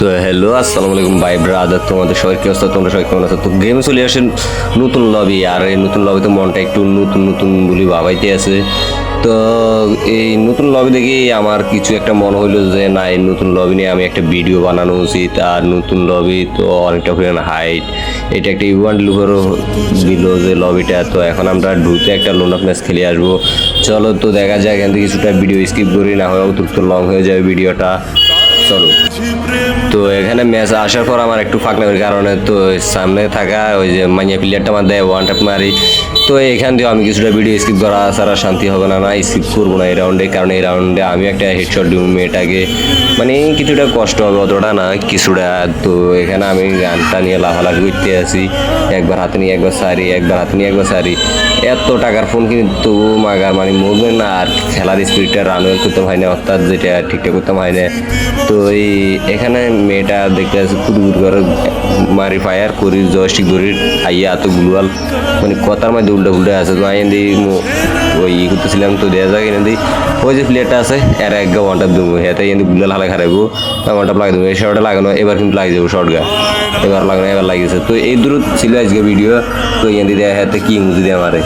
তো হ্যালো আসসালামু আলাইকুম ভাই ব্রাদার, তোমাদের সবাই কি অবস্থা? তোমরা সবাই কেমন আছো? তো গেমে চলে আসেন নতুন লবি, আর এই নতুন লবিতে মনটা একটু নতুন নতুন বলি ভাবাইতে আছে। তো এই নতুন লবি দেখে আমার কিছু একটা মনে হইলো যে না, এই নতুন লবি নিয়ে আমি একটা ভিডিও বানানো উচিত। আর নতুন লবি তো অনেকটা পরিমাণ হাইট, এটা একটা ইউয়ান লুকারও দিল যে লবিটা। তো এখন আমরা ঢুকতে একটা লোন অফ ম্যাচ খেলে আসবো। চলো তো দেখা যায়, এখান থেকে কিছুটা ভিডিও স্কিপ করি, না হয় অতিরিক্ত লং হয়ে যাবে ভিডিওটা। চলো। তো এখানে ম্যাচ আসার পর আমার একটু ফাঁকনামির কারণে তো সামনে থাকা ওই যে মাইয়া প্লেয়ারটা আমার দেয় ওয়ান ট্যাপ মারি। তো এখান দিয়ে আমি কিছুটা ভিডিও স্কিপ করা ছাড়া শান্তি হবে না, না স্কিপ করবো না এই রাউন্ডে, কারণ এই রাউন্ডে আমি একটা হেডশট দিব মেয়েটাকে, মানে কিছুটা কষ্ট হবে, অতটা না কিছুটা। তো এখানে আমি গানটা নিয়ে লাফালাফি করতে আছি, একবার হাতে নিয়ে একবার সারি, একবার হাতে নিয়ে একবার সারি। এত টাকার ফোন কিন্তু মাগার মানে মুভমেন্ট না, আর খেলার স্পিডটা রানওয়েল করতে হয় না, অর্থাৎ যেটা ঠিকঠাক করতে হয় না। তো এই এখানে মেয়েটা দেখতে আছে কুড়ি করে মারি ফায়ার করি জয়স্টিক ধরি আইয়া এত গুলওয়াল, মানে কথার মধ্যে উল্টা ফুল্টা আছে। তো আইন দিই ওই ই করতেছিলাম, তো দেওয়া যায় কিনে দিই ওই যে প্লেয়ারটা আছে এর এক গা ওয়ানটা দেবো, হেতে কিন্তু গুলাল হালা খারাইবো, ওয়ানটা লাগিয়ে দেবো। এই শর্টটা লাগানো এবার কিন্তু লাগিয়ে দেবো, শর্ট গা এবার লাগানো, এবার লাগিয়েছে। তো এই দূর ছিল আজকে ভিডিও। তো ইয়ান দিদি হাতে কি মুজি দিয়ে আমারে।